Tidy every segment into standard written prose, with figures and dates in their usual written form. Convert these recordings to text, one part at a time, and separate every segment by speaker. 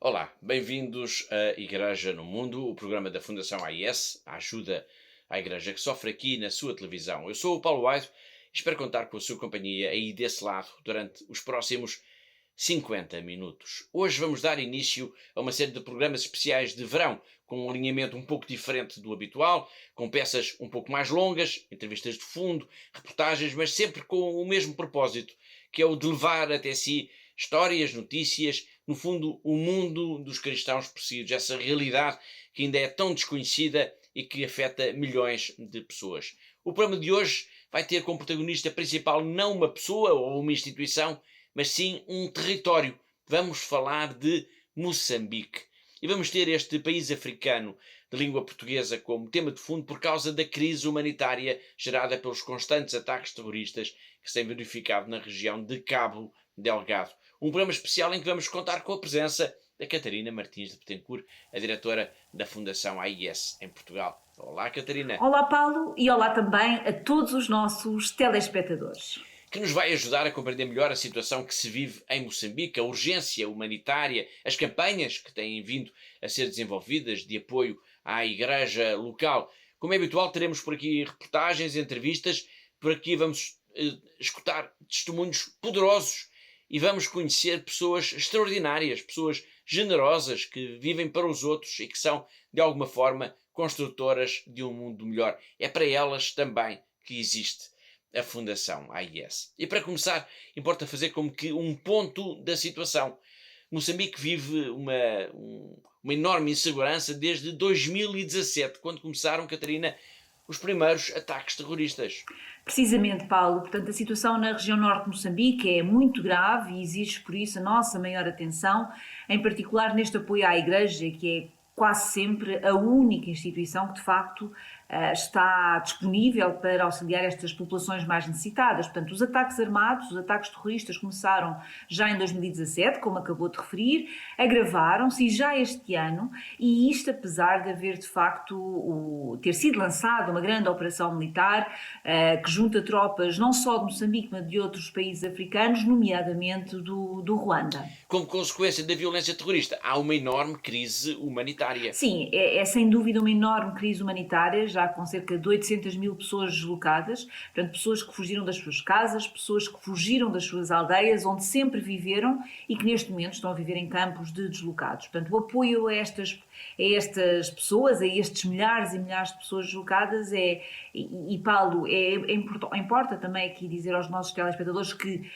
Speaker 1: Olá, bem-vindos à Igreja no Mundo, o programa da Fundação AIS, a ajuda à Igreja que sofre aqui na sua televisão. Eu sou o Paulo White e espero contar com a sua companhia aí desse lado durante os próximos 50 minutos. Hoje vamos dar início a uma série de programas especiais de verão, com um alinhamento um pouco diferente do habitual, com peças um pouco mais longas, entrevistas de fundo, reportagens, mas sempre com o mesmo propósito, que é o de levar até si histórias, notícias, no fundo, o mundo dos cristãos perseguidos, essa realidade que ainda é tão desconhecida e que afeta milhões de pessoas. O programa de hoje vai ter como protagonista principal não uma pessoa ou uma instituição, mas sim um território. Vamos falar de Moçambique. E vamos ter este país africano de língua portuguesa como tema de fundo por causa da crise humanitária gerada pelos constantes ataques terroristas que se têm verificado na região de Cabo Delgado. Um programa especial em que vamos contar com a presença da Catarina Martins de Betancourt, a diretora da Fundação AIS em Portugal. Olá, Catarina.
Speaker 2: Olá, Paulo, e olá também a todos os nossos telespectadores.
Speaker 1: Que nos vai ajudar a compreender melhor a situação que se vive em Moçambique, a urgência humanitária, as campanhas que têm vindo a ser desenvolvidas de apoio à igreja local. Como é habitual, teremos por aqui reportagens, entrevistas, por aqui vamos escutar testemunhos poderosos e vamos conhecer pessoas extraordinárias, pessoas generosas que vivem para os outros e que são, de alguma forma, construtoras de um mundo melhor. É para elas também que existe a Fundação AIS. E para começar, importa fazer como que um ponto da situação. Moçambique vive uma enorme insegurança desde 2017, quando começaram, Catarina, os primeiros ataques terroristas.
Speaker 2: Precisamente, Paulo, portanto, a situação na região norte de Moçambique é muito grave e exige, por isso, a nossa maior atenção, em particular neste apoio à Igreja, que é quase sempre a única instituição que, de facto, está disponível para auxiliar estas populações mais necessitadas. Portanto, os ataques armados, os ataques terroristas começaram já em 2017, como acabou de referir, agravaram-se e já este ano, e isto apesar de haver, de facto, ter sido lançada uma grande operação militar que junta tropas não só de Moçambique, mas de outros países africanos, nomeadamente do Ruanda.
Speaker 1: Como consequência da violência terrorista, há uma enorme crise humanitária.
Speaker 2: Sim, é sem dúvida uma enorme crise humanitária, já com cerca de 800 mil pessoas deslocadas, portanto, pessoas que fugiram das suas casas, pessoas que fugiram das suas aldeias, onde sempre viveram e que neste momento estão a viver em campos de deslocados. Portanto, o apoio a estas pessoas, a estes milhares e milhares de pessoas deslocadas Paulo, importa também aqui dizer aos nossos telespectadores que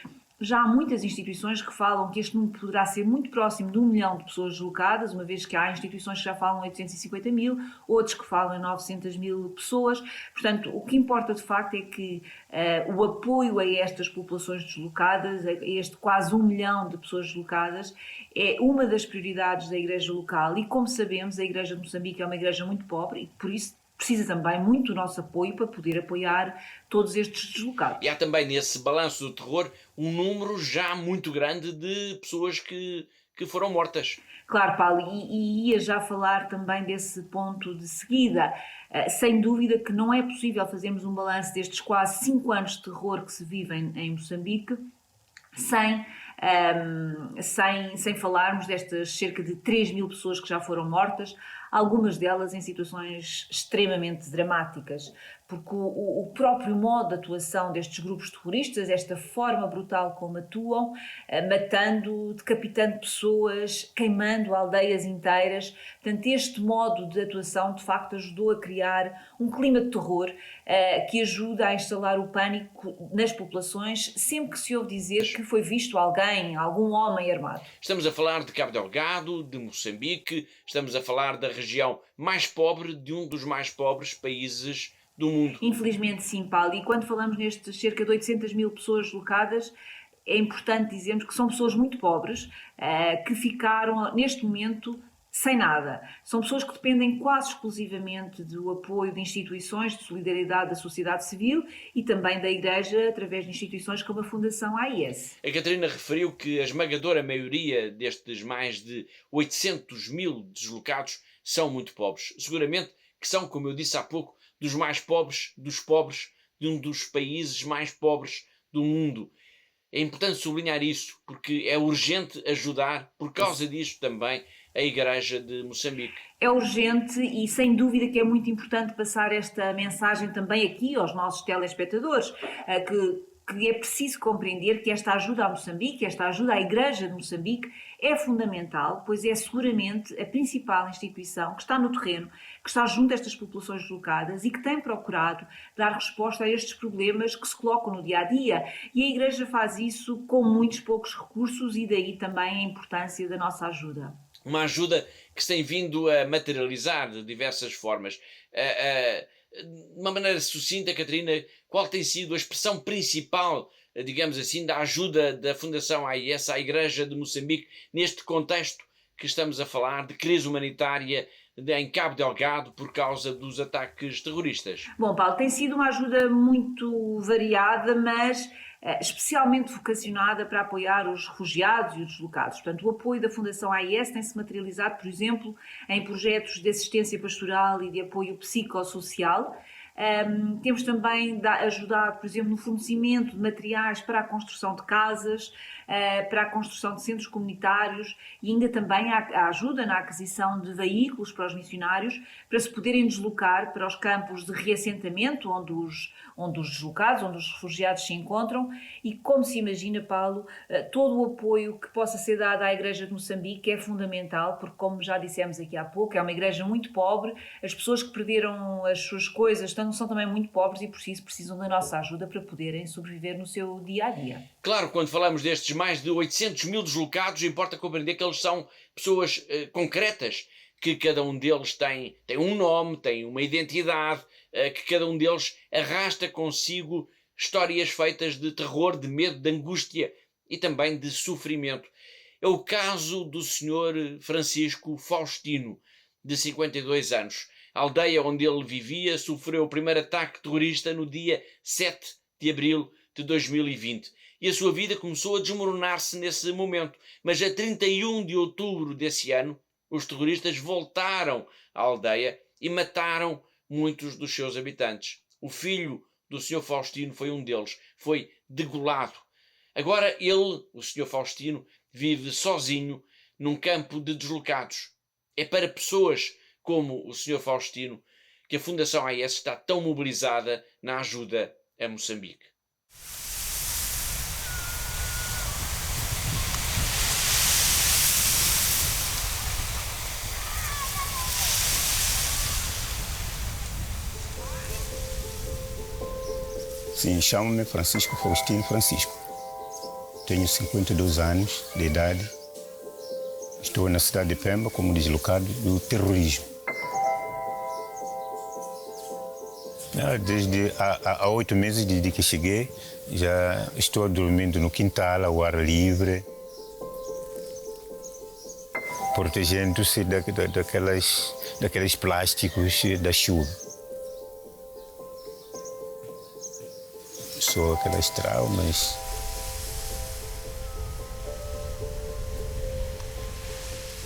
Speaker 2: já há muitas instituições que falam que este número poderá ser muito próximo de 1 milhão de pessoas deslocadas, uma vez que há instituições que já falam 850 mil, outros que falam em 900 mil pessoas. Portanto, o que importa de facto é que o apoio a estas populações deslocadas, a este quase 1 milhão de pessoas deslocadas, é uma das prioridades da Igreja local e, como sabemos, a Igreja de Moçambique é uma igreja muito pobre e, por isso, precisa também muito do nosso apoio para poder apoiar todos estes deslocados.
Speaker 1: E há também nesse balanço do terror um número já muito grande de pessoas que foram mortas.
Speaker 2: Claro, Paulo, e ia já falar também desse ponto de seguida. Sem dúvida que não é possível fazermos um balanço destes quase 5 anos de terror que se vivem em Moçambique sem falarmos destas cerca de 3 mil pessoas que já foram mortas, algumas delas em situações extremamente dramáticas, porque o próprio modo de atuação destes grupos terroristas, esta forma brutal como atuam, matando, decapitando pessoas, queimando aldeias inteiras, portanto este modo de atuação de facto ajudou a criar um clima de terror que ajuda a instalar o pânico nas populações sempre que se ouve dizer que foi visto algum homem armado.
Speaker 1: Estamos a falar de Cabo Delgado, de Moçambique, estamos a falar da região mais pobre de um dos mais pobres países do mundo.
Speaker 2: Infelizmente sim, Paulo, e quando falamos nestes cerca de 800 mil pessoas deslocadas, é importante dizermos que são pessoas muito pobres, que ficaram neste momento sem nada. São pessoas que dependem quase exclusivamente do apoio de instituições de solidariedade da sociedade civil e também da Igreja através de instituições como a Fundação AIS.
Speaker 1: A Catarina referiu que a esmagadora maioria destes mais de 800 mil deslocados são muito pobres. Seguramente que são, como eu disse há pouco, dos mais pobres dos pobres de um dos países mais pobres do mundo. É importante sublinhar isso, porque é urgente ajudar, por causa disto também, a Igreja de Moçambique.
Speaker 2: É urgente e sem dúvida que é muito importante passar esta mensagem também aqui aos nossos telespectadores, que é preciso compreender que esta ajuda a Moçambique, esta ajuda à Igreja de Moçambique é fundamental, pois é seguramente a principal instituição que está no terreno, que está junto a estas populações deslocadas e que tem procurado dar resposta a estes problemas que se colocam no dia-a-dia. E a Igreja faz isso com muitos poucos recursos e daí também a importância da nossa ajuda.
Speaker 1: Uma ajuda que se tem vindo a materializar de diversas formas. De uma maneira sucinta, Catarina, qual tem sido a expressão principal, digamos assim, da ajuda da Fundação AIS à Igreja de Moçambique neste contexto que estamos a falar de crise humanitária em Cabo Delgado por causa dos ataques terroristas?
Speaker 2: Bom, Paulo, tem sido uma ajuda muito variada, mas especialmente vocacionada para apoiar os refugiados e os deslocados. Portanto, o apoio da Fundação AIS tem-se materializado, por exemplo, em projetos de assistência pastoral e de apoio psicossocial. Temos também ajudado, por exemplo, no fornecimento de materiais para a construção de casas, para a construção de centros comunitários e ainda também a ajuda na aquisição de veículos para os missionários para se poderem deslocar para os campos de reassentamento onde os deslocados, onde os refugiados se encontram e, como se imagina, Paulo, todo o apoio que possa ser dado à Igreja de Moçambique é fundamental porque, como já dissemos aqui há pouco, é uma igreja muito pobre, as pessoas que perderam as suas coisas são também muito pobres e por isso precisam da nossa ajuda para poderem sobreviver no seu dia-a-dia.
Speaker 1: Claro, quando falamos destes mais de 800 mil deslocados, importa compreender que eles são pessoas concretas, que cada um deles tem um nome, tem uma identidade, que cada um deles arrasta consigo histórias feitas de terror, de medo, de angústia e também de sofrimento. É o caso do Sr. Francisco Faustino, de 52 anos. A aldeia onde ele vivia sofreu o primeiro ataque terrorista no dia 7 de abril de 2020. E a sua vida começou a desmoronar-se nesse momento. Mas a 31 de outubro desse ano, os terroristas voltaram à aldeia e mataram muitos dos seus habitantes. O filho do Sr. Faustino foi um deles. Foi degolado. Agora ele, o Sr. Faustino, vive sozinho num campo de deslocados. É para pessoas como o Sr. Faustino que a Fundação AIS está tão mobilizada na ajuda a Moçambique.
Speaker 3: Sim, chamo-me Francisco Faustino Francisco. Tenho 52 anos de idade. Estou na cidade de Pemba como deslocado do terrorismo. Desde há 8 meses desde que cheguei, já estou dormindo no quintal, ao ar livre, protegendo-se daqueles plásticos da chuva. Só aquelas traumas.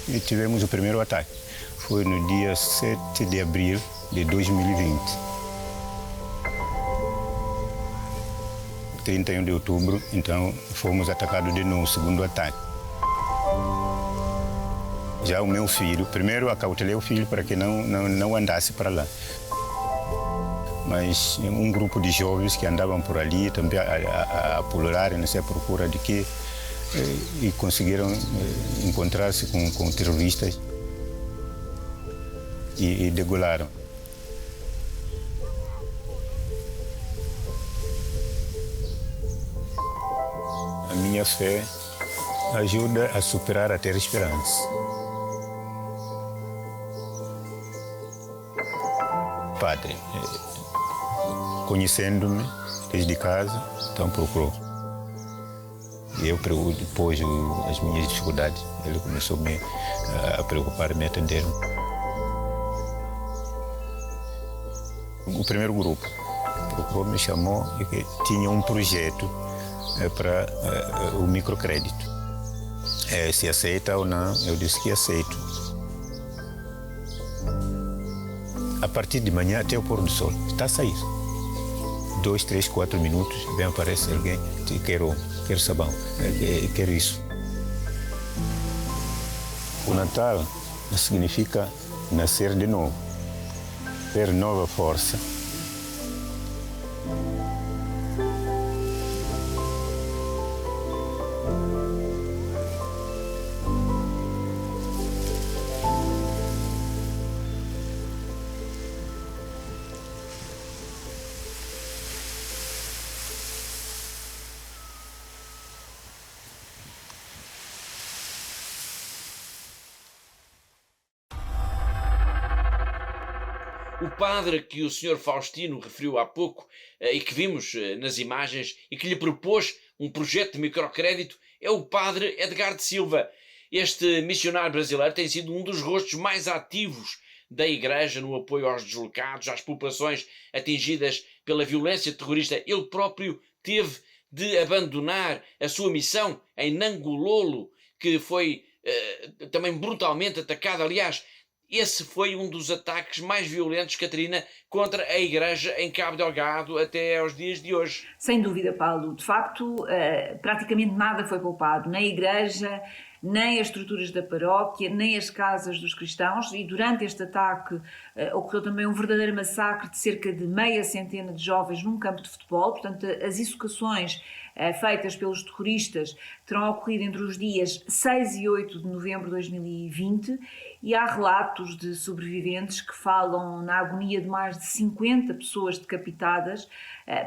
Speaker 3: E tivemos o primeiro ataque. Foi no dia 7 de abril de 2020. 31 de outubro, então, fomos atacados de novo, o segundo ataque. Já o meu filho, primeiro acautelei o filho para que não andasse para lá. Mas um grupo de jovens que andavam por ali também a pular nessa procura de quê? E conseguiram encontrar-se com terroristas e degolaram. A minha fé ajuda a superar a ter esperança. Padre, conhecendo-me desde casa, então procurou. E eu, depois das minhas dificuldades, ele começou a preocupar, me atender. O primeiro grupo procurou, me chamou e que tinha um projeto para o microcrédito. Se aceita ou não, eu disse que aceito. A partir de manhã até o pôr do sol, está a sair. 2, 3, 4 minutos, vem aparece alguém, quero sabão, quero isso. O Natal significa nascer de novo, ter nova força.
Speaker 1: O padre que o Sr. Faustino referiu há pouco e que vimos nas imagens e que lhe propôs um projeto de microcrédito é o padre Edgar de Silva. Este missionário brasileiro tem sido um dos rostos mais ativos da Igreja no apoio aos deslocados, às populações atingidas pela violência terrorista. Ele próprio teve de abandonar a sua missão em Nangololo, que foi também brutalmente atacada. Aliás, esse foi um dos ataques mais violentos, Catarina, contra a Igreja em Cabo Delgado até aos dias de hoje.
Speaker 2: Sem dúvida, Paulo. De facto, praticamente nada foi poupado. Nem a Igreja, nem as estruturas da paróquia, nem as casas dos cristãos. E durante este ataque ocorreu também um verdadeiro massacre de cerca de meia centena de jovens num campo de futebol. Portanto, as execuções feitas pelos terroristas terão ocorrido entre os dias 6 e 8 de novembro de 2020 e há relatos de sobreviventes que falam na agonia de mais de 50 pessoas decapitadas.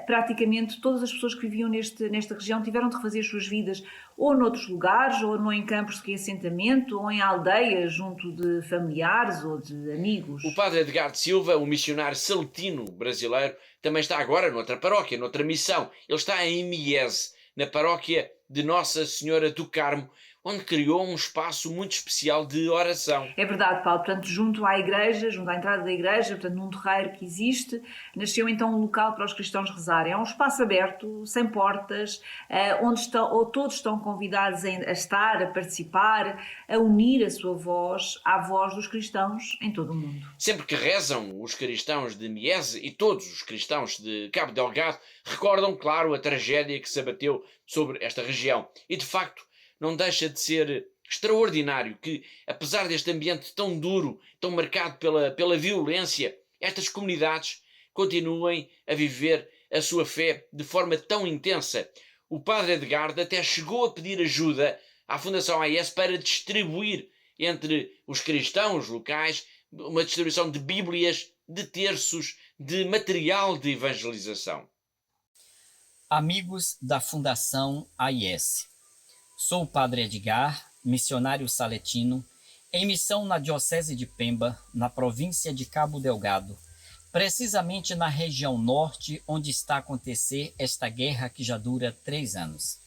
Speaker 2: Praticamente todas as pessoas que viviam nesta região tiveram de refazer as suas vidas ou noutros lugares, ou em campos de reassentamento, ou em aldeias junto de familiares ou de amigos.
Speaker 1: O padre Edgar de Silva, um missionário saletino brasileiro, também está agora noutra paróquia, noutra missão. Ele está em Miese, na paróquia de Nossa Senhora do Carmo, onde criou um espaço muito especial de oração.
Speaker 2: É verdade, Paulo. Portanto, junto à igreja, junto à entrada da igreja, portanto, num terreiro que existe, nasceu então um local para os cristãos rezarem. É um espaço aberto, sem portas, onde todos estão convidados a estar, a participar, a unir a sua voz à voz dos cristãos em todo o mundo.
Speaker 1: Sempre que rezam, os cristãos de Miese e todos os cristãos de Cabo Delgado recordam, claro, a tragédia que se abateu sobre esta região. E, de facto, não deixa de ser extraordinário que, apesar deste ambiente tão duro, tão marcado pela violência, estas comunidades continuem a viver a sua fé de forma tão intensa. O padre Edgardo até chegou a pedir ajuda à Fundação AIS para distribuir entre os cristãos locais uma distribuição de bíblias, de terços, de material de evangelização.
Speaker 4: Amigos da Fundação AIS. Sou o padre Edgar, missionário saletino, em missão na Diocese de Pemba, na província de Cabo Delgado, precisamente na região norte, onde está a acontecer esta guerra que já dura 3 anos.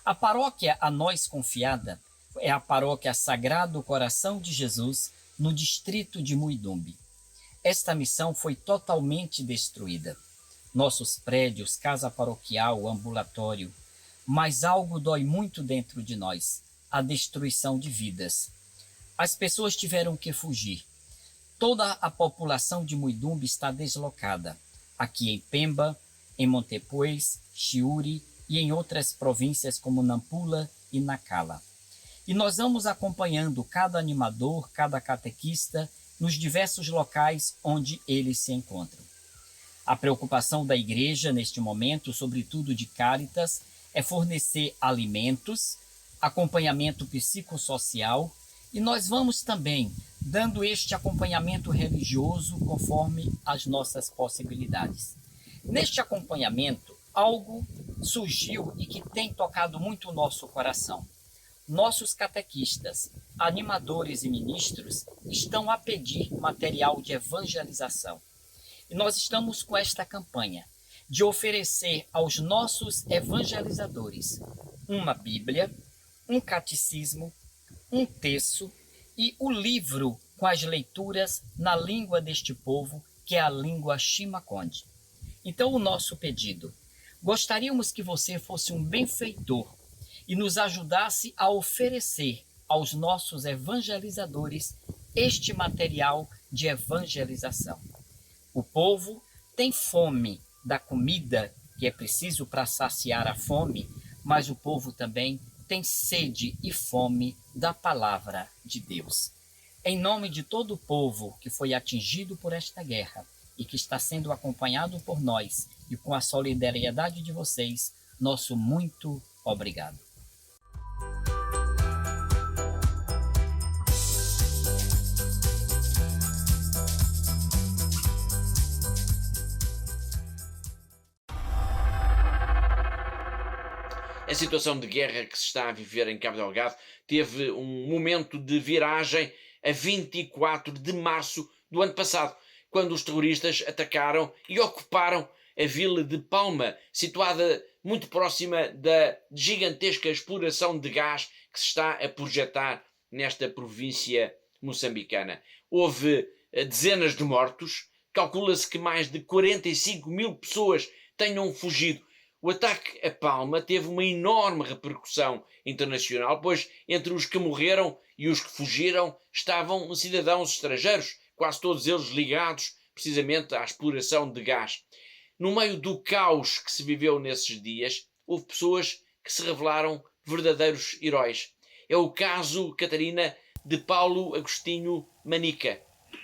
Speaker 4: A paróquia a nós confiada é a paróquia Sagrado Coração de Jesus, no distrito de Muidumbe. Esta missão foi totalmente destruída. Nossos prédios, casa paroquial, ambulatório, mas algo dói muito dentro de nós, a destruição de vidas. As pessoas tiveram que fugir. Toda a população de Muidumbe está deslocada, aqui em Pemba, em Montepuez, Chiuri e em outras províncias como Nampula e Nacala. E nós vamos acompanhando cada animador, cada catequista, nos diversos locais onde eles se encontram. A preocupação da igreja neste momento, sobretudo de Cáritas, é fornecer alimentos, acompanhamento psicossocial e nós vamos também dando este acompanhamento religioso conforme as nossas possibilidades. Neste acompanhamento, algo surgiu e que tem tocado muito o nosso coração. Nossos catequistas, animadores e ministros estão a pedir material de evangelização. E nós estamos com esta campanha de oferecer aos nossos evangelizadores uma Bíblia, um catecismo, um terço e o livro com as leituras na língua deste povo, que é a língua Chimaconde. Então, o nosso pedido: gostaríamos que você fosse um benfeitor e nos ajudasse a oferecer aos nossos evangelizadores este material de evangelização. O povo tem fome da comida que é preciso para saciar a fome, mas o povo também tem sede e fome da palavra de Deus. Em nome de todo o povo que foi atingido por esta guerra e que está sendo acompanhado por nós e com a solidariedade de vocês, nosso muito obrigado.
Speaker 1: A situação de guerra que se está a viver em Cabo Delgado teve um momento de viragem a 24 de março do ano passado, quando os terroristas atacaram e ocuparam a vila de Palma, situada muito próxima da gigantesca exploração de gás que se está a projetar nesta província moçambicana. Houve dezenas de mortos, calcula-se que mais de 45 mil pessoas tenham fugido. O ataque a Palma teve uma enorme repercussão internacional, pois entre os que morreram e os que fugiram estavam cidadãos estrangeiros, quase todos eles ligados precisamente à exploração de gás. No meio do caos que se viveu nesses dias, houve pessoas que se revelaram verdadeiros heróis. É o caso, Catarina, de Paulo Agostinho Manica.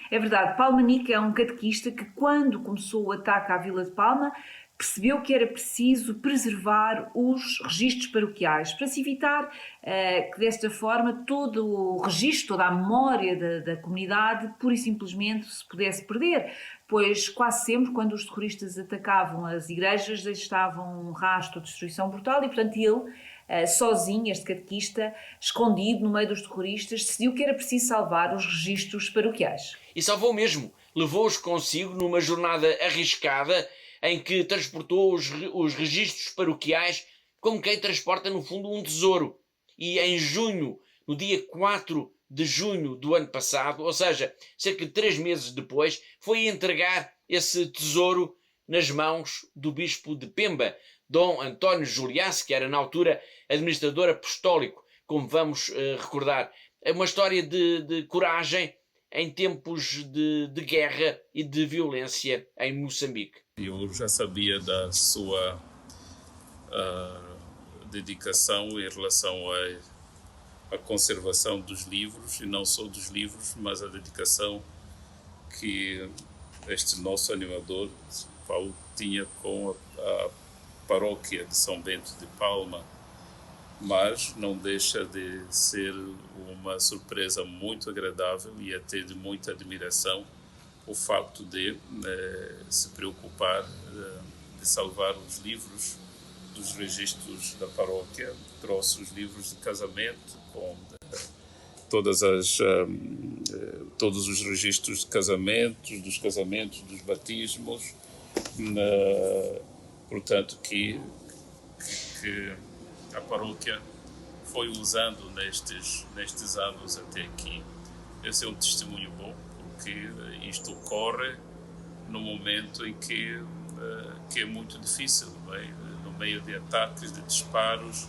Speaker 2: É verdade, Paulo Manica é um catequista que, quando começou o ataque à Vila de Palma, percebeu que era preciso preservar os registros paroquiais, para se evitar que desta forma todo o registro, toda a memória da comunidade, pura e simplesmente se pudesse perder, pois quase sempre quando os terroristas atacavam as igrejas deixavam um rastro de destruição brutal e, portanto, ele, sozinho, este catequista, escondido no meio dos terroristas, decidiu que era preciso salvar os registros paroquiais.
Speaker 1: E salvou mesmo, levou-os consigo numa jornada arriscada em que transportou os registros paroquiais como quem transporta, no fundo, um tesouro. E em junho, no dia 4 de junho do ano passado, ou seja, cerca de 3 meses depois, foi entregar esse tesouro nas mãos do bispo de Pemba, Dom António Juliás, que era na altura administrador apostólico, como vamos recordar. É uma história de coragem em tempos de guerra e de violência em Moçambique.
Speaker 5: Eu já sabia da sua dedicação em relação à conservação dos livros, e não só dos livros, mas a dedicação que este nosso animador, Paulo, tinha com a paróquia de São Bento de Palma, mas não deixa de ser uma surpresa muito agradável e até de muita admiração o facto de se preocupar de salvar os livros dos registros da paróquia. Trouxe os livros de casamento com todos os registros de casamentos, dos batismos, portanto que a paróquia foi usando nestes anos até aqui. Esse é um testemunho bom, porque isto ocorre no momento em que é muito difícil, bem? No meio de ataques, de disparos,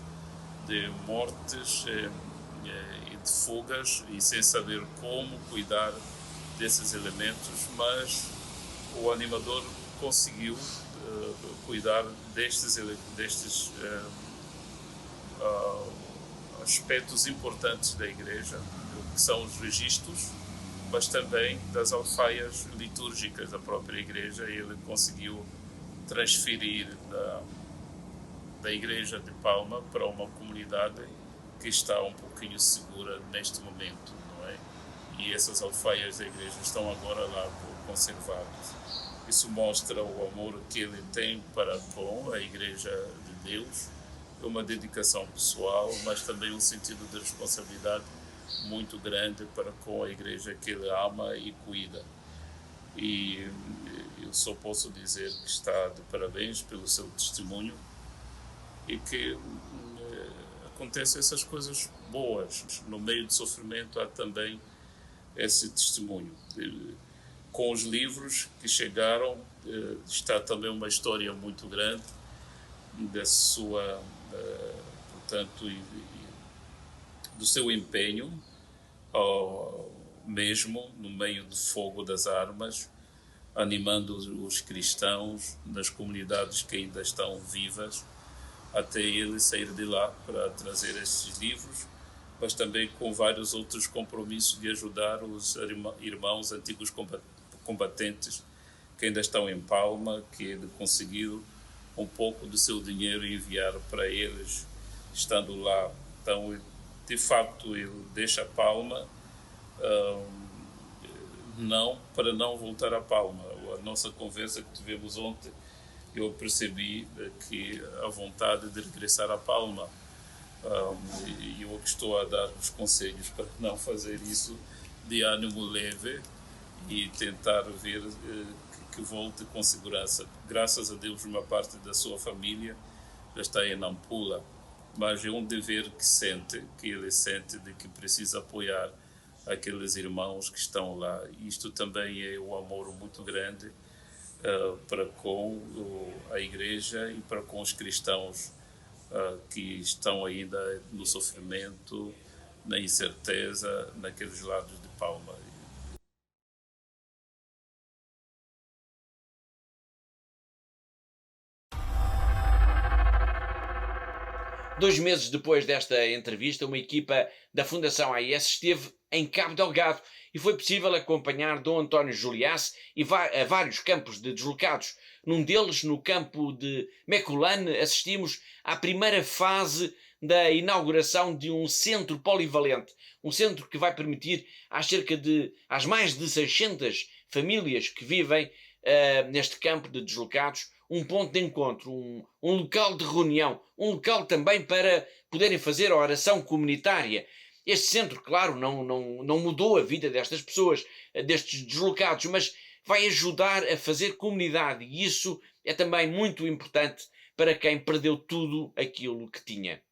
Speaker 5: de mortes e de fugas, e sem saber como cuidar desses elementos, mas o animador conseguiu cuidar destes aspectos importantes da Igreja, que são os registros, mas também das alfaias litúrgicas da própria Igreja. Ele conseguiu transferir da Igreja de Palma para uma comunidade que está um pouquinho segura neste momento, não é? E essas alfaias da Igreja estão agora lá conservadas. Isso mostra o amor que ele tem para com a Igreja de Deus, uma dedicação pessoal, mas também um sentido de responsabilidade muito grande para com a Igreja que ele ama e cuida. E eu só posso dizer que está de parabéns pelo seu testemunho e que acontecem essas coisas boas. No meio do sofrimento há também esse testemunho. Com os livros que chegaram, está também uma história muito grande da sua, portanto, do seu empenho, mesmo no meio do fogo das armas, animando os cristãos nas comunidades que ainda estão vivas, até ele sair de lá para trazer estes livros, mas também com vários outros compromissos de ajudar os irmãos antigos combatentes que ainda estão em Palma, que ele conseguiu um pouco do seu dinheiro enviar para eles, estando lá. Então, de facto, ele deixa Palma, para não voltar a Palma. A nossa conversa que tivemos ontem, eu percebi que a vontade de regressar a Palma, e eu estou a dar os conselhos para não fazer isso, de ânimo leve, e tentar ver que volte com segurança. Graças a Deus, uma parte da sua família já está em Nampula, mas é um dever que ele sente de que precisa apoiar aqueles irmãos que estão lá. Isto também é um amor muito grande para com a Igreja e para com os cristãos que estão ainda no sofrimento, na incerteza, naqueles lados de Palma.
Speaker 1: Dois meses depois desta entrevista, uma equipa da Fundação AIS esteve em Cabo Delgado e foi possível acompanhar Dom António Juliace a vários campos de deslocados. Num deles, no campo de Mecolane, assistimos à primeira fase da inauguração de um centro polivalente. Um centro que vai permitir às mais de 600 famílias que vivem neste campo de deslocados um ponto de encontro, um local de reunião, um local também para poderem fazer a oração comunitária. Este centro, claro, não mudou a vida destas pessoas, destes deslocados, mas vai ajudar a fazer comunidade, e isso é também muito importante para quem perdeu tudo aquilo que tinha.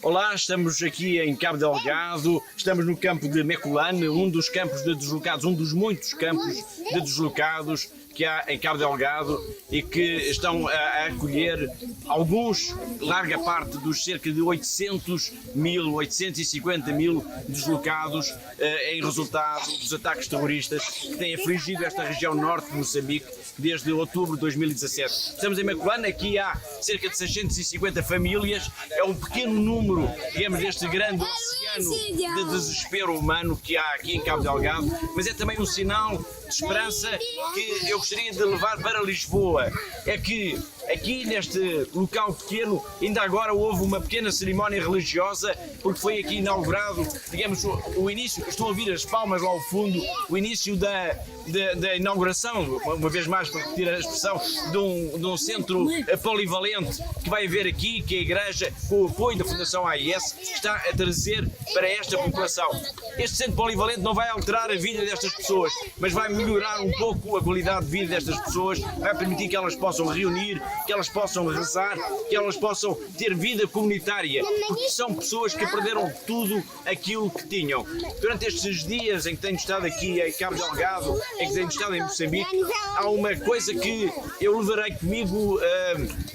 Speaker 1: Olá, estamos aqui em Cabo Delgado, estamos no campo de Mecolane, um dos campos de deslocados, um dos muitos campos de deslocados que há em Cabo Delgado e que estão a acolher alguns, larga parte dos cerca de 850 mil deslocados em resultado dos ataques terroristas que têm afligido esta região norte de Moçambique desde outubro de 2017. Estamos em Mecolane, aqui há cerca de 650 famílias, é um pequeno número, digamos, deste grande oceano de desespero humano que há aqui em Cabo Delgado, mas é também um sinal de esperança que eu gostaria de levar para Lisboa. É que aqui neste local pequeno, ainda agora houve uma pequena cerimónia religiosa, porque foi aqui inaugurado, digamos, o início, estou a ouvir as palmas lá ao fundo, o início da inauguração, uma vez mais para repetir a expressão, de um centro polivalente que vai haver aqui, que a Igreja, com o apoio da Fundação AIS, está a trazer para esta população. Este centro polivalente não vai alterar a vida destas pessoas, mas vai melhorar um pouco a qualidade de vida destas pessoas, vai permitir que elas possam reunir, que elas possam rezar, que elas possam ter vida comunitária, porque são pessoas que perderam tudo aquilo que tinham. Durante estes dias em que tenho estado aqui em Cabo Delgado, em que tenho estado em Moçambique, há uma coisa que eu levarei comigo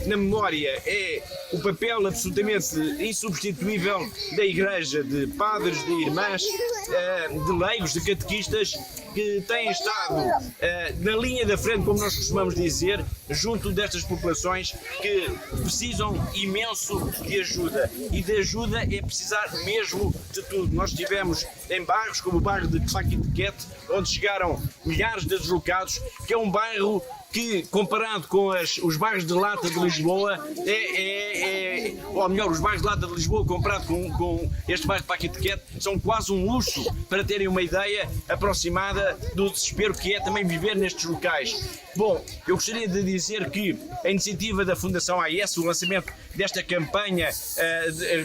Speaker 1: na memória, é o papel absolutamente insubstituível da Igreja, de padres, de irmãs, de leigos, de catequistas, que têm estado na linha da frente, como nós costumamos dizer, junto destas populações que precisam imenso de ajuda. E de ajuda é precisar mesmo de tudo. Nós estivemos em bairros como o bairro de Paquitequete, onde chegaram milhares de deslocados, que é um bairro que, comparado com os bairros de lata de Lisboa, ou melhor, os bairros de lata de Lisboa comparado com este bairro de Paquitequete, são quase um luxo, para terem uma ideia aproximada do desespero que é também viver nestes locais. Bom, eu gostaria de dizer que a iniciativa da Fundação AIS, o lançamento desta campanha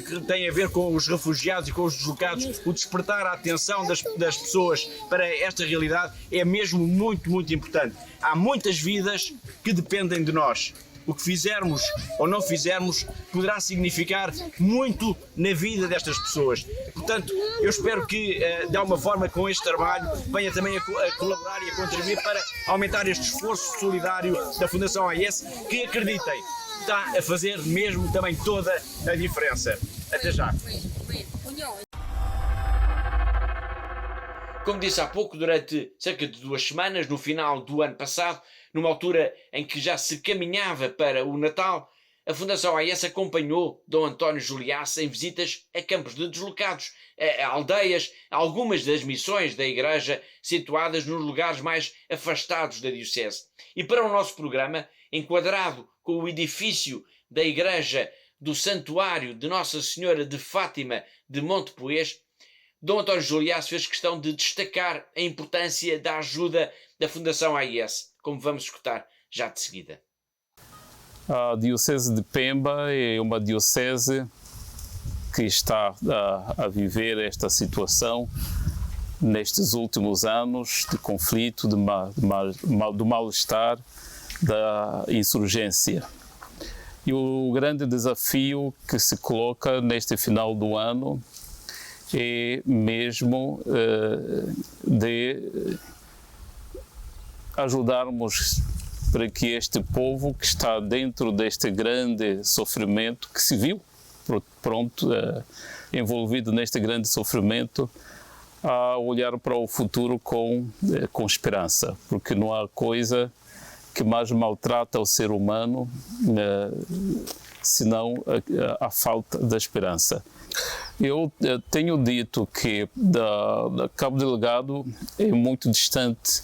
Speaker 1: que tem a ver com os refugiados e com os deslocados, o despertar a atenção das pessoas para esta realidade, é mesmo muito, muito importante. Há muitas vidas que dependem de nós. O que fizermos ou não fizermos poderá significar muito na vida destas pessoas. Portanto, eu espero que, de alguma forma, com este trabalho, venha também a colaborar e a contribuir para aumentar este esforço solidário da Fundação AIS, que, acreditem, está a fazer mesmo também toda a diferença. Até já. Como disse há pouco, durante cerca de 2 semanas, no final do ano passado, numa altura em que já se caminhava para o Natal, a Fundação AIS acompanhou Dom António Juliás em visitas a campos de deslocados, a aldeias, a algumas das missões da Igreja situadas nos lugares mais afastados da Diocese. E para o nosso programa, enquadrado com o edifício da Igreja do Santuário de Nossa Senhora de Fátima de Montepoês, Dom António Juliás fez questão de destacar a importância da ajuda da Fundação AIS, como vamos escutar já de seguida.
Speaker 5: A Diocese de Pemba é uma diocese que está a viver esta situação nestes últimos anos de conflito, do mal-estar, da insurgência. E o grande desafio que se coloca neste final do ano é mesmo de ajudarmos para que este povo que está dentro deste grande sofrimento, que se viu envolvido neste grande sofrimento, a olhar para o futuro com esperança, porque não há coisa que mais maltrata o ser humano senão a falta da esperança. Eu tenho dito que Cabo Delgado é muito distante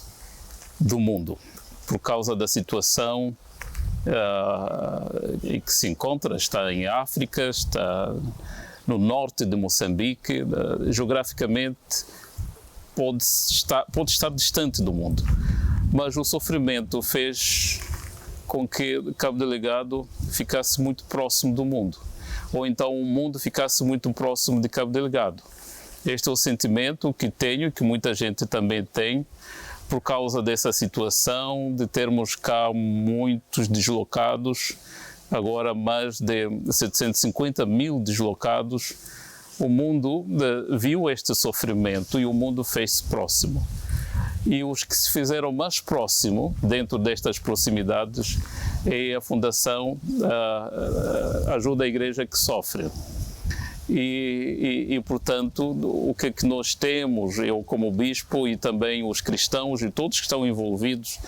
Speaker 5: do mundo, por causa da situação em que se encontra, está em África, está no norte de Moçambique, geograficamente pode estar distante do mundo, mas o sofrimento fez com que Cabo Delgado ficasse muito próximo do mundo, ou então o mundo ficasse muito próximo de Cabo Delgado. Este é o sentimento que tenho e que muita gente também tem, por causa dessa situação de termos cá muitos deslocados, agora mais de 750 mil deslocados. O mundo viu este sofrimento e o mundo fez-se próximo. E os que se fizeram mais próximo, dentro destas proximidades, é a Fundação Ajuda a Igreja que Sofre. E, portanto, o que é que nós temos, eu como bispo e também os cristãos e todos que estão envolvidos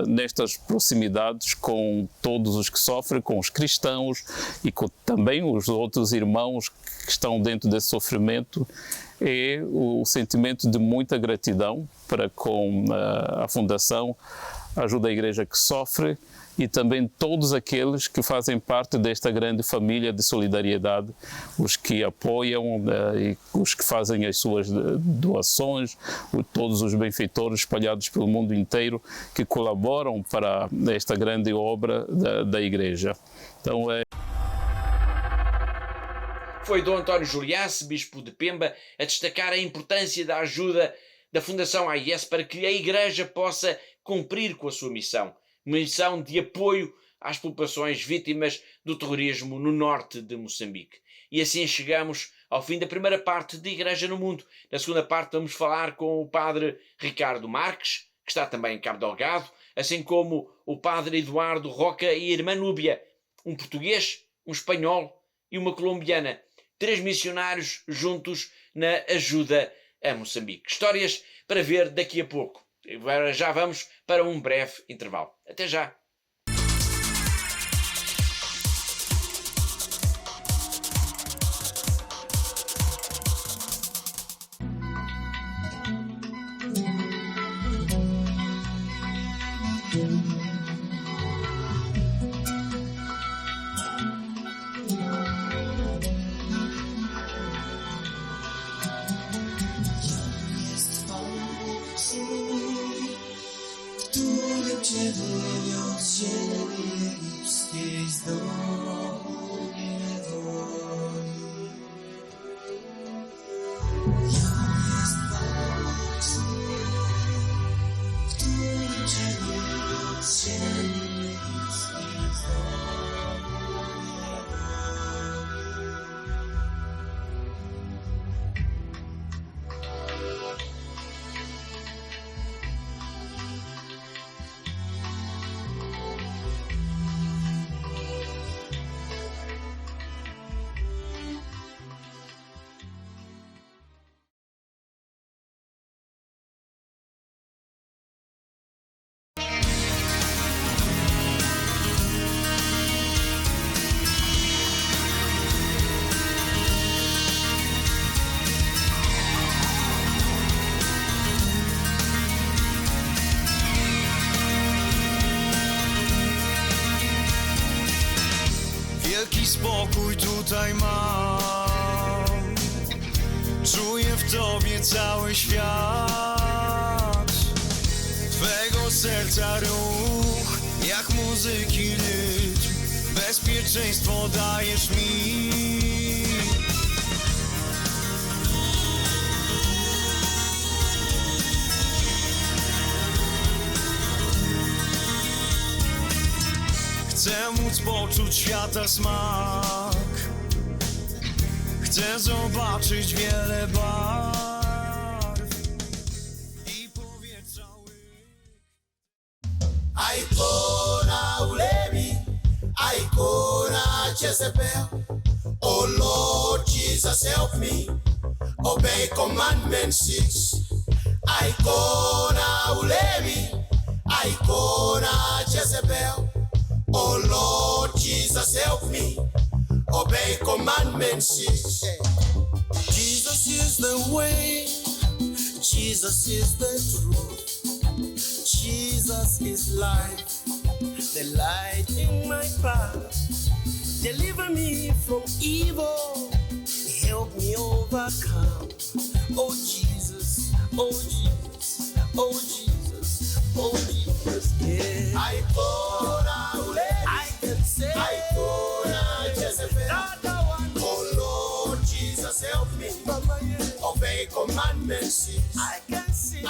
Speaker 5: nestas proximidades com todos os que sofrem, com os cristãos e com também os outros irmãos que estão dentro desse sofrimento, é o sentimento de muita gratidão para com a Fundação Ajuda a Igreja que Sofre e também todos aqueles que fazem parte desta grande família de solidariedade, os que apoiam e os que fazem as suas doações, todos os benfeitores espalhados pelo mundo inteiro que colaboram para esta grande obra da Igreja. Então,
Speaker 1: Foi Dom António Juliás, bispo de Pemba, a destacar a importância da ajuda da Fundação AIS para que a Igreja possa cumprir com a sua missão. Uma missão de apoio às populações vítimas do terrorismo no norte de Moçambique. E assim chegamos ao fim da primeira parte de Igreja no Mundo. Na segunda parte vamos falar com o padre Ricardo Marques, que está também em Cabo Delgado, assim como o padre Eduardo Roca e a irmã Núbia, um português, um espanhol e uma colombiana. 3 missionários juntos na ajuda a Moçambique. Histórias para ver daqui a pouco. Agora já vamos para um breve intervalo. Até já!
Speaker 6: Spokój tutaj mam, czuję w Tobie cały świat. Twego serca ruch, jak muzyki rytm, bezpieczeństwo dajesz mi. Chcę móc poczuć świata smak, chcę zobaczyć wiele barw i powietrza łyk.
Speaker 7: Aikona ulemi, Aikona Jezebel. Oh Lord Jesus, help me obey commandment 6. Aikona ulemi, Aikona Jezebel. Oh Lord Jesus, help me obey commandment 6. Jesus is the way, Jesus is the truth, Jesus is life, the light in my path. Deliver me from evil, help me overcome. Oh Jesus, oh Jesus, oh Jesus, oh Jesus, yeah. I can say I Jezebel. Oh Lord Jesus, help me obey commandment 6. I can see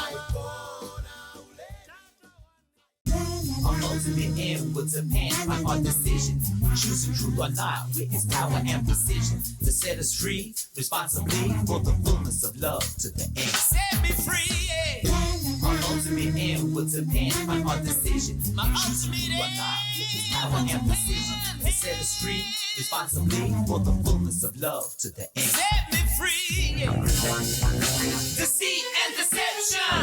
Speaker 8: I'm ultimate in with depend on our decisions. Choosing truth or not with its power and precision to set us free responsibly for the fullness of love to the end. Set me free, yeah. Our ultimate end will depend on our decisions. Choosing truth or not with its power and precision to set us free responsibly for the fullness of love to the end. Set me free, yeah. Deceit and deception.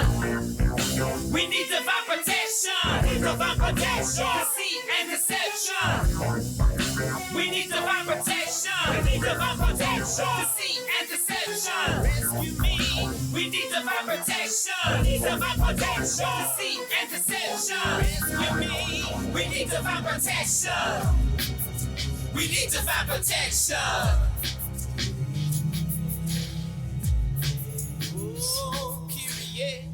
Speaker 8: We need divine protection. Divine protection. Deceit and deception. We need divine protection. We need divine protection. Deceit and deception. Rescue me. We need divine protection. We need divine protection. Deceit and deception. Rescue me. We need divine protection. We need divine protection. Oh, Kyrie.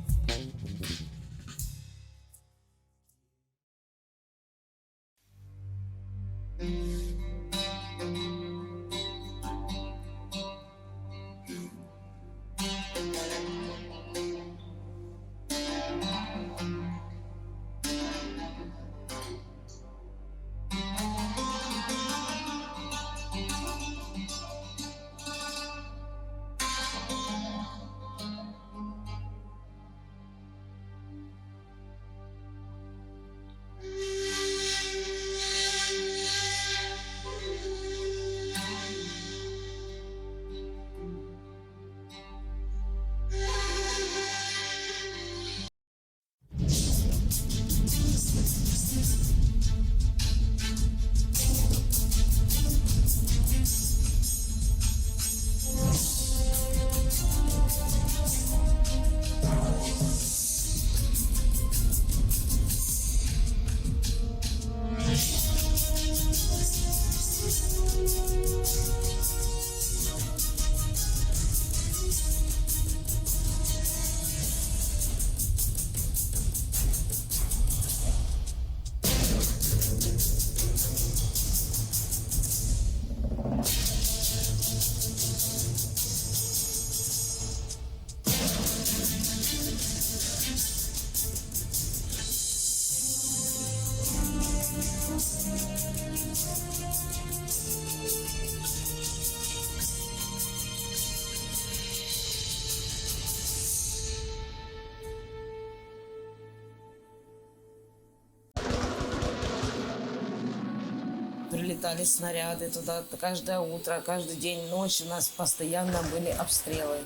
Speaker 9: Прилетали снаряды туда каждое утро, каждый день, ночь. У нас постоянно были обстрелы.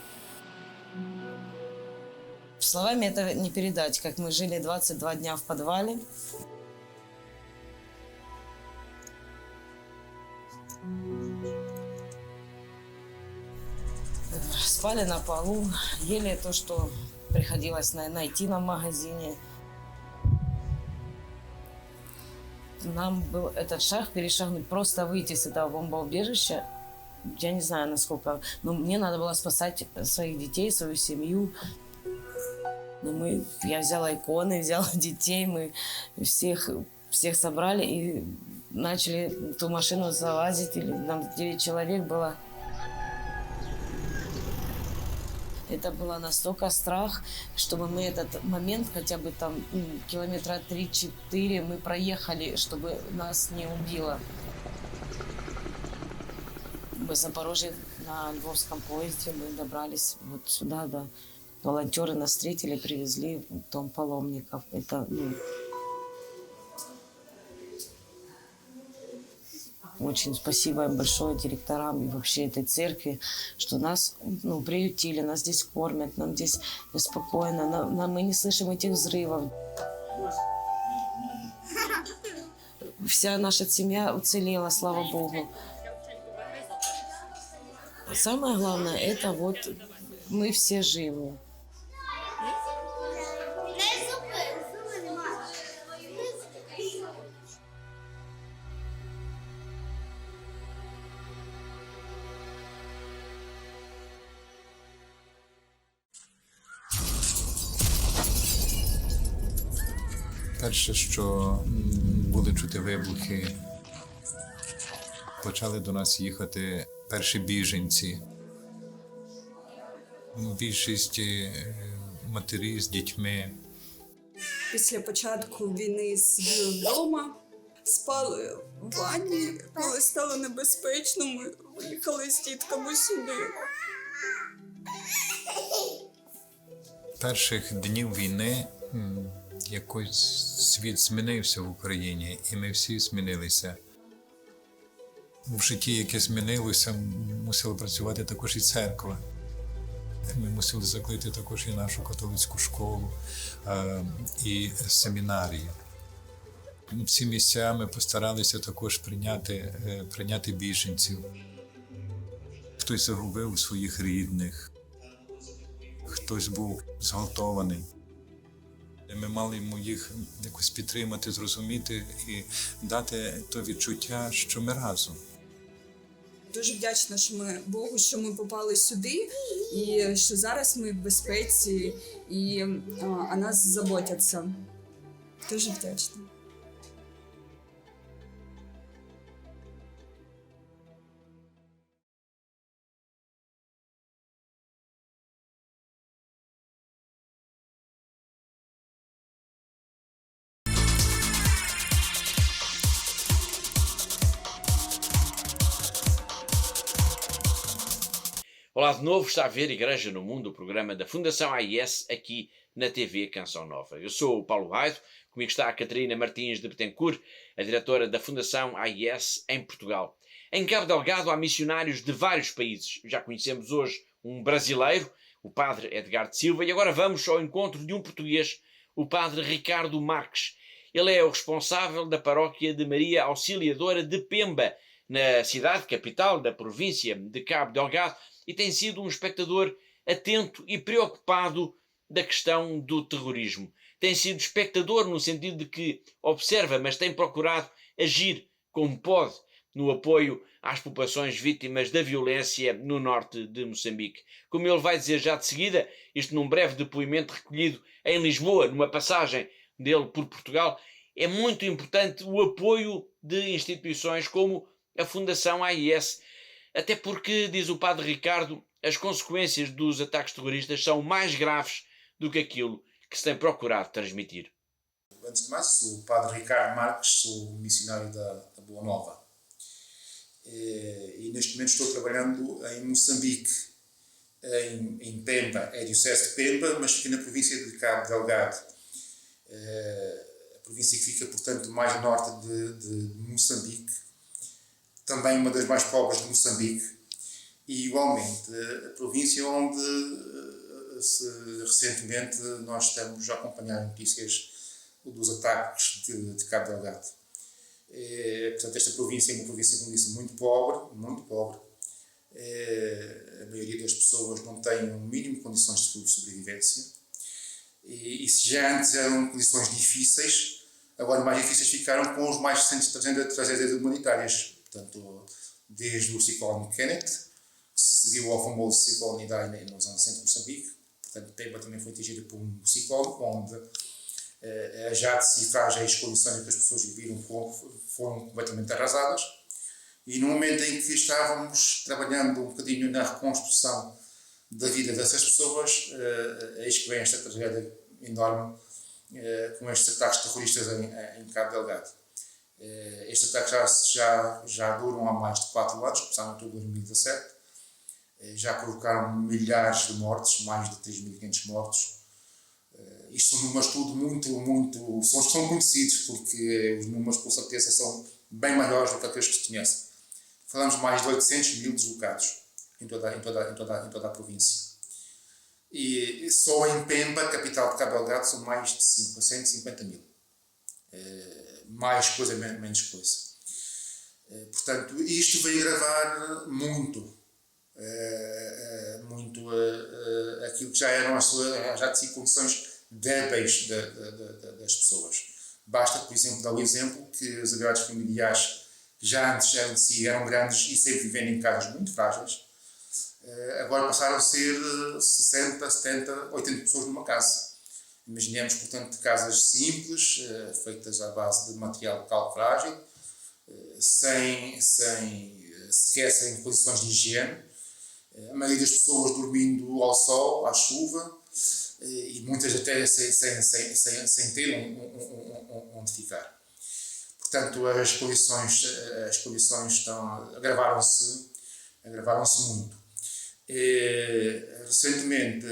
Speaker 9: Словами это не передать, как мы жили 22 дня в подвале. Спали на полу, ели то, что приходилось найти на магазине. нам был этот шаг перешагнуть, просто выйти с этого бомбоубежища. Я не знаю, насколько, но мне надо было спасать своих детей, свою семью. Но я взяла иконы, взяла детей, мы всех собрали и начали в ту машину залазить, или нам 9 человек было. Это было настолько страх, чтобы мы этот момент, хотя бы там километра 3-4 мы проехали, чтобы нас не убило. В Запорожье на Львовском поезде мы добрались вот сюда, да. Волонтеры нас встретили, привезли в дом паломников. Это, очень спасибо им большое директорам и вообще этой церкви, что нас приютили, нас здесь кормят, нам здесь спокойно, мы не слышим этих взрывов. Вся наша семья уцелела, слава Богу. Самое главное, это вот мы все живы.
Speaker 10: Перше, що були чути вибухи, почали до нас їхати перші біженці. Більшість матері з дітьми.
Speaker 11: Після початку війни сиділи вдома, спали в ванні, коли стало небезпечно, ми виїхали з дітками сюди.
Speaker 10: Перших днів війни якось світ змінився в Україні, і ми всі змінилися. В житті, яке змінилося, мусила працювати також і церква. Ми мусили закрити також і нашу католицьку школу, і семінарію. В ці місця ми постаралися також прийняти біженців. Хтось загубив своїх рідних, хтось був зґвалтований. Ми мали йому їх якось підтримати, зрозуміти і дати то відчуття, що ми разом.
Speaker 11: Дуже вдячна Богу, що ми попали сюди, і що зараз ми в безпеці, і о нас заботяться. Дуже вдячна.
Speaker 1: Olá de novo, está a ver Igreja no Mundo, o programa da Fundação AIS, aqui na TV Canção Nova. Eu sou o Paulo Raido, comigo está a Catarina Martins de Betancourt, a diretora da Fundação AIS em Portugal. Em Cabo Delgado há missionários de vários países. Já conhecemos hoje um brasileiro, o padre Edgar de Silva, e agora vamos ao encontro de um português, o padre Ricardo Marques. Ele é o responsável da paróquia de Maria Auxiliadora de Pemba, na cidade capital da província de Cabo Delgado, e tem sido um espectador atento e preocupado da questão do terrorismo. Tem sido espectador no sentido de que observa, mas tem procurado agir como pode no apoio às populações vítimas da violência no norte de Moçambique. Como ele vai dizer já de seguida, isto num breve depoimento recolhido em Lisboa, numa passagem dele por Portugal, é muito importante o apoio de instituições como a Fundação AIS, até porque, diz o padre Ricardo, as consequências dos ataques terroristas são mais graves do que aquilo que se tem procurado transmitir.
Speaker 12: Antes de mais, sou o padre Ricardo Marques, sou missionário da Boa Nova. E neste momento estou trabalhando em Moçambique, em Pemba, é a diocese de Pemba, mas aqui na província de Cabo Delgado. A província que fica, portanto, mais ao norte de Moçambique. Também uma das mais pobres de Moçambique, e igualmente a província onde recentemente nós estamos a acompanhar notícias dos ataques de Cabo Delgado. Portanto, esta província é uma província, como disse, muito pobre, muito pobre. A maioria das pessoas não tem o mínimo de condições de sobrevivência, e se já antes eram condições difíceis, Agora, mais difíceis ficaram com os mais recentes tragédias humanitárias. Portanto, desde o ciclone Kenneth, que se seguiu ao famoso ciclone Idai na zona centro de Moçambique. Portanto, Pemba também foi atingida por um ciclone, onde já decifragem as condições em que as pessoas viviam foram completamente arrasadas. E no momento em que estávamos trabalhando um bocadinho na reconstrução da vida dessas pessoas, eis que vem esta tragédia enorme com estes ataques terroristas em Cabo Delgado. Estes ataques já duram há mais de 4 anos, começaram em outubro de 2017, já provocaram milhares de mortes, mais de 3.500 mortos. Isto são números tudo muito, são conhecidos, porque os números com certeza são bem maiores do que aqueles que se conhecem. Falamos de mais de 800 mil deslocados em toda a província. E só em Pemba, capital de Cabo Delgado, são mais de 150 mil. Mais coisa, menos coisa. Portanto, isto veio agravar muito aquilo que já eram já de si condições débeis das pessoas. Basta, por exemplo, dar o exemplo que os agregados familiares que já antes eram de si, eram grandes e sempre vivendo em casas muito frágeis, agora passaram a ser 60, 70, 80 pessoas numa casa. Imaginemos, portanto, casas simples, feitas à base de material local frágil, sequer sem condições de higiene, a maioria das pessoas dormindo ao sol, à chuva, e muitas até sem ter onde ficar. Portanto, as condições agravaram-se muito. Recentemente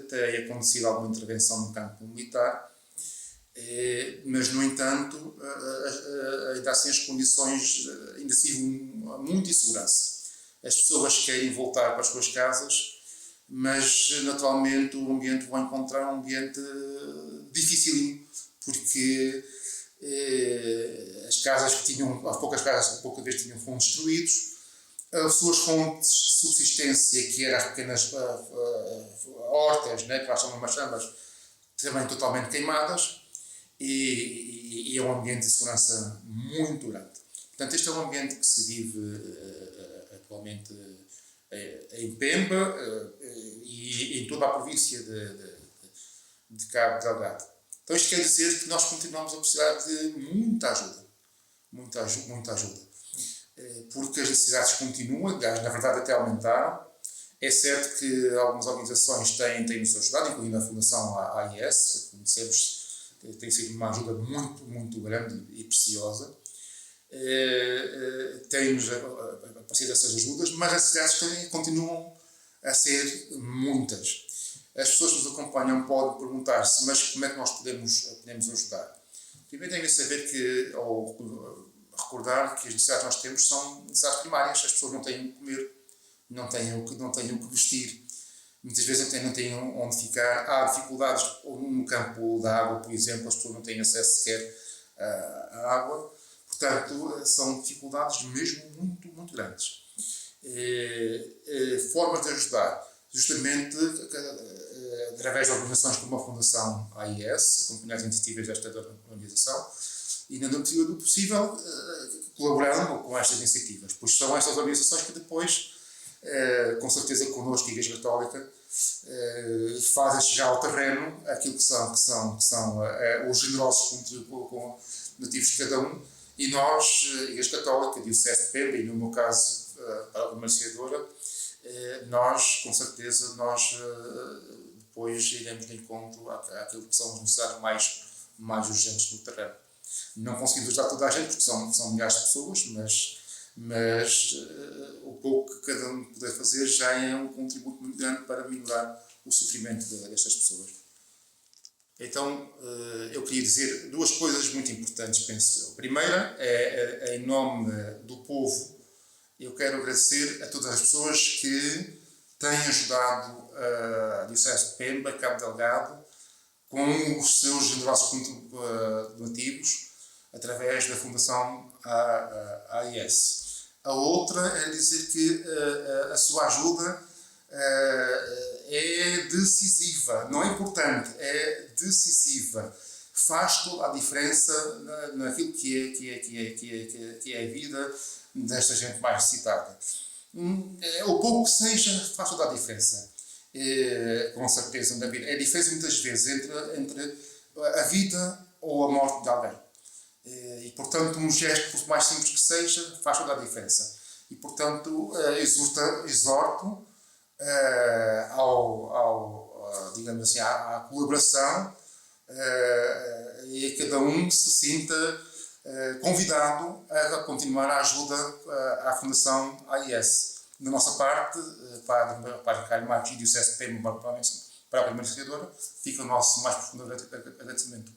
Speaker 12: tem acontecido alguma intervenção no campo militar, mas, no entanto, ainda assim as condições ainda assim muita insegurança. As pessoas querem voltar para as suas casas, mas naturalmente o ambiente vai encontrar um ambiente dificílimo, porque as casas que tinham, as poucas casas que pouca vez tinham, foram destruídos. As suas fontes de subsistência, que eram as pequenas hortas, né, que lá chamam machambas, também totalmente queimadas, e é um ambiente de segurança muito grande. Portanto, este é um ambiente que se vive atualmente em Pemba e em toda a província de Cabo Delgado. Então, isto quer dizer que nós continuamos a precisar de muita ajuda. Porque as necessidades continuam, na verdade até aumentaram. É certo que algumas organizações têm nos ajudado, incluindo a Fundação AIS, que conhecemos, tem sido uma ajuda muito grande e preciosa. Temos aparecido essas ajudas, mas as necessidades continuam a ser muitas. As pessoas que nos acompanham podem perguntar-se, mas como é que nós podemos ajudar? Primeiro tem que saber ou recordar que as necessidades que nós temos são necessidades primárias. As pessoas não têm o que comer, não têm o que vestir, muitas vezes até não têm onde ficar. Há dificuldades no campo da água, por exemplo, as pessoas não têm acesso sequer à água. Portanto, são dificuldades mesmo muito grandes. Formas de ajudar, justamente através de organizações como a Fundação AIS, acompanhar as iniciativas desta organização, e, na medida do possível, colaborando com estas iniciativas, pois são estas organizações que depois, com certeza connosco, a Igreja Católica, fazem chegar ao terreno aquilo que são os generosos donativos de cada um, e nós, a Igreja Católica, a Diocese de Pemba, e no meu caso, a Organizadora, nós, com certeza, depois iremos de encontro àquilo que são os necessidades mais urgentes no terreno. Não conseguimos ajudar toda a gente, porque são milhares de pessoas, mas o pouco que cada um puder fazer já é um contributo muito grande para minorar o sofrimento destas pessoas. Então, eu queria dizer duas coisas muito importantes, penso eu. A primeira é, em nome do povo, eu quero agradecer a todas as pessoas que têm ajudado a Diocese de Pemba, Cabo Delgado, com os seus generosos donativos, através da Fundação AIS. A outra é dizer que a sua ajuda é decisiva, não é importante, é decisiva. faz toda a diferença naquilo que é a vida desta gente mais necessitada. O pouco que seja faz toda a diferença, com certeza, na vida. É a diferença muitas vezes entre a vida ou a morte de alguém. E, portanto, um gesto, por mais simples que seja, faz toda a diferença. E, portanto, exorto digamos assim, à colaboração, e a cada um se sinta convidado a continuar a ajuda à Fundação AIS. Da nossa parte, Padre Ricardo Marques e Diocese de Pemba, para a primeira historiadora, fica o nosso mais profundo agradecimento.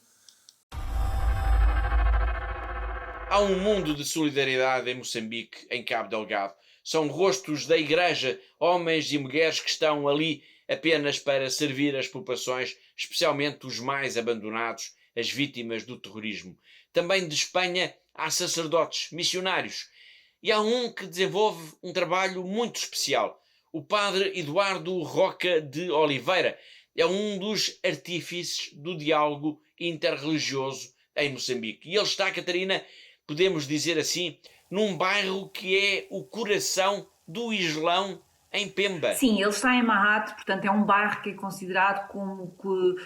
Speaker 1: Há um mundo de solidariedade em Moçambique, em Cabo Delgado. São rostos da Igreja, homens e mulheres que estão ali apenas para servir as populações, especialmente os mais abandonados, as vítimas do terrorismo. Também de Espanha há sacerdotes, missionários. E há um que desenvolve um trabalho muito especial. O Padre Eduardo Roca de Oliveira é um dos artífices do diálogo interreligioso em Moçambique. E ele está, Catarina, podemos dizer assim, num bairro que é o coração do Islão em Pemba.
Speaker 2: Sim, ele está em Mahat, portanto é um bairro que é considerado como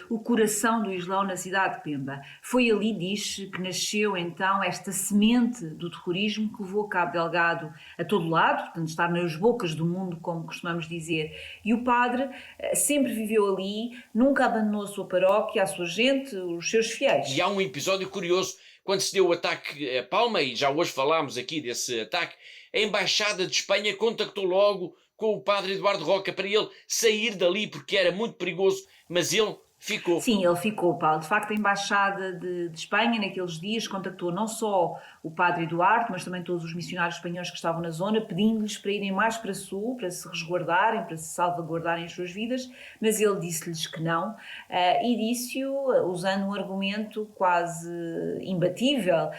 Speaker 2: o coração do Islão na cidade de Pemba. Foi ali, diz, que nasceu então esta semente do terrorismo que levou Cabo Delgado a todo lado, portanto está nas bocas do mundo, como costumamos dizer. E o padre sempre viveu ali, nunca abandonou a sua paróquia, a sua gente, os seus fiéis.
Speaker 1: E há um episódio curioso, quando se deu o ataque a Palma, e já hoje falámos aqui desse ataque, a Embaixada de Espanha contactou logo com o Padre Eduardo Roca para ele sair dali porque era muito perigoso, mas ele ficou.
Speaker 2: Sim, ele ficou, Paulo. De facto, a Embaixada de Espanha, naqueles dias, contactou não só o Padre Eduardo, mas também todos os missionários espanhóis que estavam na zona, pedindo-lhes para irem mais para sul, para se resguardarem, para se salvaguardarem as suas vidas, mas ele disse-lhes que não, e disse-o usando um argumento quase imbatível,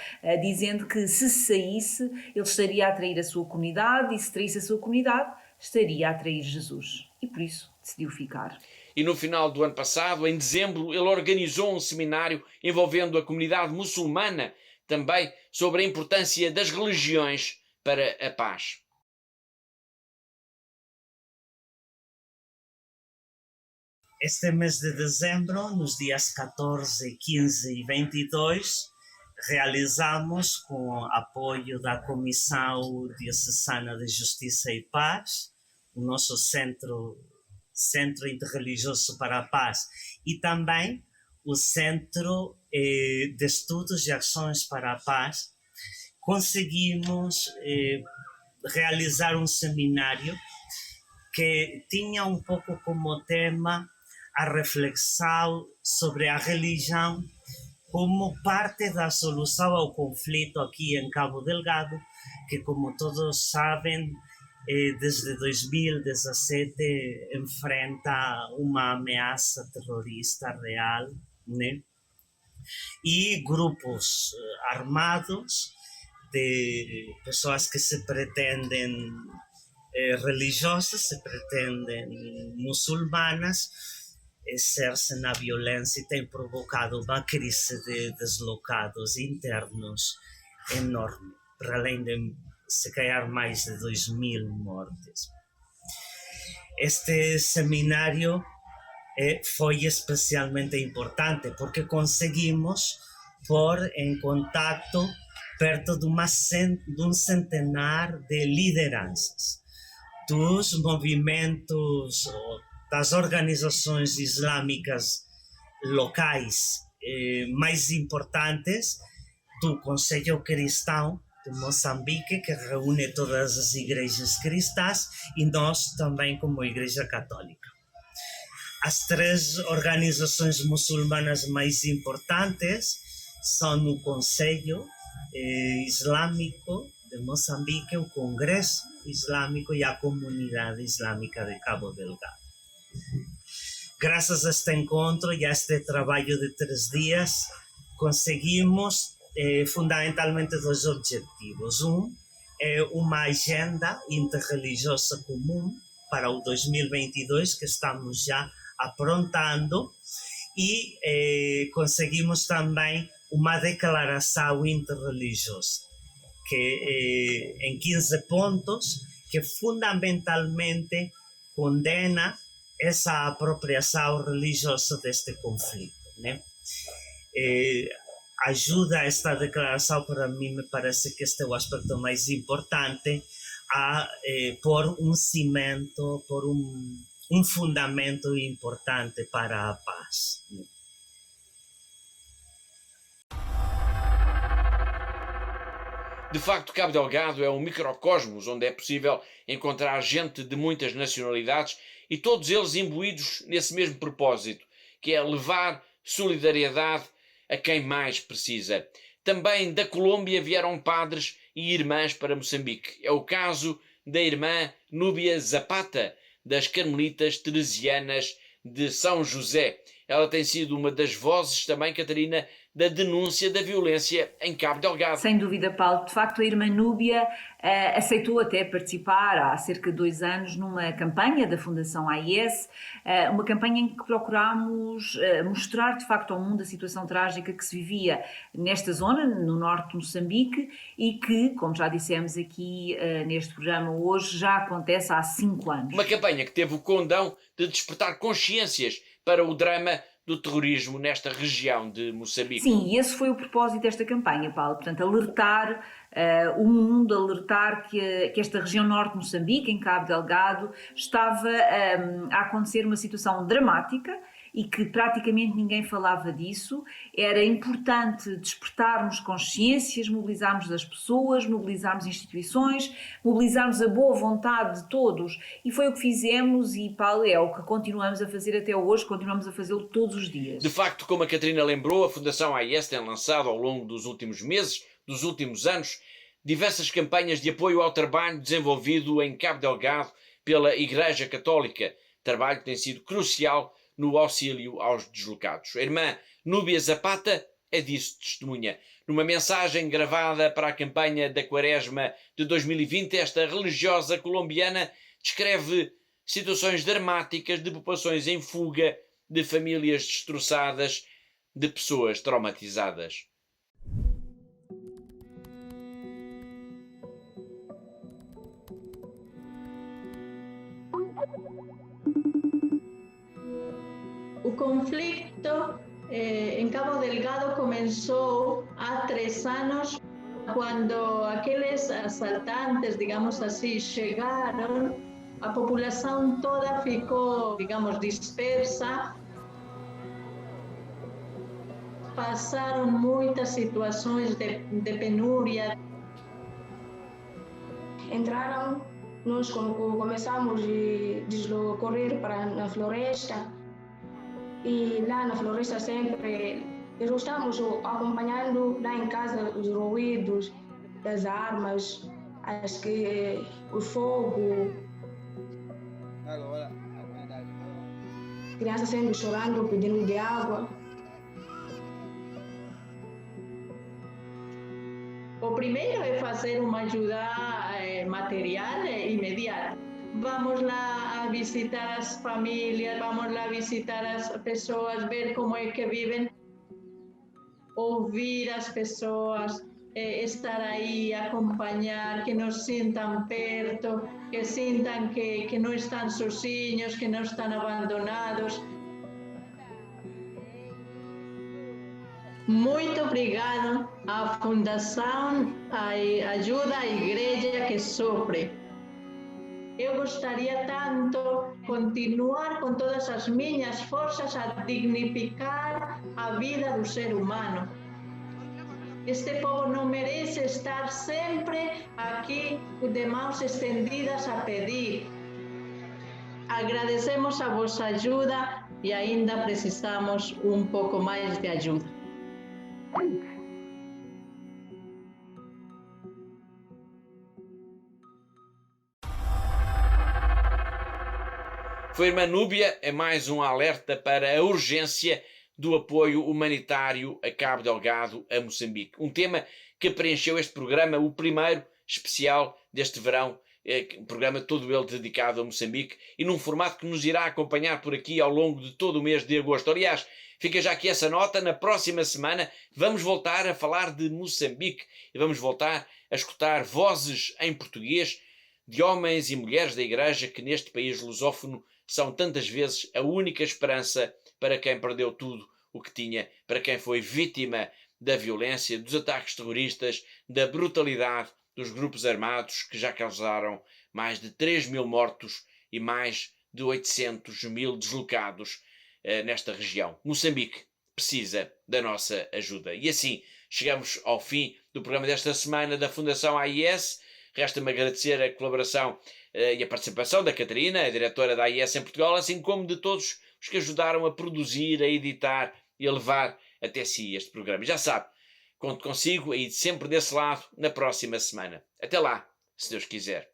Speaker 2: dizendo que se saísse, ele estaria a atrair a sua comunidade, e se traísse a sua comunidade, estaria a atrair Jesus. E por isso decidiu ficar.
Speaker 1: E no final do ano passado, em dezembro, ele organizou um seminário envolvendo a comunidade muçulmana, também sobre a importância das religiões para a paz.
Speaker 13: Este mês de dezembro, nos dias 14, 15 e 22, realizamos, com apoio da Comissão Diocesana de Justiça e Paz, o nosso Centro Interreligioso para a Paz, e também o Centro de Estudos e Ações para a Paz, conseguimos realizar um seminário que tinha um pouco como tema a reflexão sobre a religião como parte da solução ao conflito aqui em Cabo Delgado, que, como todos sabem, desde 2017 enfrenta uma ameaça terrorista real, né? E grupos armados de pessoas que se pretendem religiosas, se pretendem muçulmanas, exercem a violência e têm provocado uma crise de deslocados internos enorme, para além de se calhar mais de 2.000 mortes. Este seminário foi especialmente importante porque conseguimos pôr em contato perto de um centenar de lideranças dos movimentos, das organizações islâmicas locais mais importantes do Conselho Cristão de Moçambique, que reúne todas as igrejas cristãs, e nós também como Igreja Católica. As 3 organizações muçulmanas mais importantes são o Conselho Islâmico de Moçambique, o Congresso Islâmico e a Comunidade Islâmica de Cabo Delgado. Graças a este encontro e a este trabalho de 3 dias, conseguimos fundamentalmente 2 objetivos. Um é uma agenda interreligiosa comum para o 2022, que estamos já aprontando, e conseguimos também uma declaração interreligiosa, que em 15 pontos, que fundamentalmente condena essa apropriação religiosa deste conflito, né? Ajuda esta declaração, para mim, me parece que este é o aspecto mais importante, a pôr um cimento, pôr um fundamento importante para a paz.
Speaker 1: De facto, Cabo Delgado é um microcosmos onde é possível encontrar gente de muitas nacionalidades e todos eles imbuídos nesse mesmo propósito, que é levar solidariedade a quem mais precisa. Também da Colômbia vieram padres e irmãs para Moçambique. É o caso da irmã Núbia Zapata, das Carmelitas Teresianas de São José. Ela tem sido uma das vozes também, Catarina, da denúncia da violência em Cabo Delgado.
Speaker 2: Sem dúvida, Paulo. De facto, a irmã Núbia aceitou até participar há cerca de 2 anos numa campanha da Fundação AIS, uma campanha em que procurámos mostrar de facto ao mundo a situação trágica que se vivia nesta zona, no norte de Moçambique, e que, como já dissemos aqui neste programa hoje, já acontece há 5 anos.
Speaker 1: Uma campanha que teve o condão de despertar consciências para o drama do terrorismo nesta região de Moçambique.
Speaker 2: Sim, e esse foi o propósito desta campanha, Paulo. Portanto, alertar o mundo, alertar que esta região norte de Moçambique, em Cabo Delgado, estava a acontecer uma situação dramática e que praticamente ninguém falava disso. Era importante despertarmos consciências, mobilizarmos as pessoas, mobilizarmos instituições, mobilizarmos a boa vontade de todos. E foi o que fizemos e, Paulo, é o que continuamos a fazer até hoje, continuamos a fazê-lo todos os dias.
Speaker 1: De facto, como a Catarina lembrou, a Fundação AIS tem lançado ao longo dos últimos meses, dos últimos anos, diversas campanhas de apoio ao trabalho desenvolvido em Cabo Delgado pela Igreja Católica, trabalho que tem sido crucial no auxílio aos deslocados. A irmã Núbia Zapata é disso testemunha. Numa mensagem gravada para a campanha da Quaresma de 2020, esta religiosa colombiana descreve situações dramáticas de populações em fuga, de famílias destroçadas, de pessoas traumatizadas.
Speaker 14: O conflito em Cabo Delgado começou há 3 anos, quando aqueles assaltantes, digamos assim, chegaram, a população toda ficou, digamos, dispersa. Passaram muitas situações de penúria.
Speaker 15: Entraram, nós começamos a correr para na floresta. E lá na floresta sempre estamos acompanhando lá em casa os ruídos das armas, o fogo. Crianças sempre chorando, pedindo de água.
Speaker 14: O primeiro é fazer uma ajuda material imediata. Vamos lá a visitar as famílias, vamos lá visitar as pessoas, ver como é que vivem, ouvir as pessoas, estar aí, acompanhar, que nos sintam perto, que sintam que não estão sozinhos, que não estão abandonados. Muito obrigado à Fundação Ajuda à Igreja que Sofre. Eu gostaria tanto continuar com todas as minhas forças a dignificar a vida do ser humano. Este povo não merece estar sempre aqui de mãos estendidas a pedir. Agradecemos a vossa ajuda e ainda precisamos um pouco mais de ajuda.
Speaker 1: Foi a irmã Núbia, é mais um alerta para a urgência do apoio humanitário a Cabo Delgado, a Moçambique. Um tema que preencheu este programa, o primeiro especial deste verão um programa todo ele dedicado a Moçambique e num formato que nos irá acompanhar por aqui ao longo de todo o mês de agosto. Aliás, fica já aqui essa nota, na próxima semana vamos voltar a falar de Moçambique e vamos voltar a escutar vozes em português de homens e mulheres da Igreja que neste país lusófono são tantas vezes a única esperança para quem perdeu tudo o que tinha, para quem foi vítima da violência, dos ataques terroristas, da brutalidade dos grupos armados que já causaram mais de 3.000 mortos e mais de 800.000 deslocados nesta região. Moçambique precisa da nossa ajuda. E assim chegamos ao fim do programa desta semana da Fundação AIS. Resta-me agradecer a colaboração e a participação da Catarina, a diretora da AIS em Portugal, assim como de todos os que ajudaram a produzir, a editar e a levar até si este programa. Já sabe, conto consigo aí sempre desse lado na próxima semana. Até lá, se Deus quiser.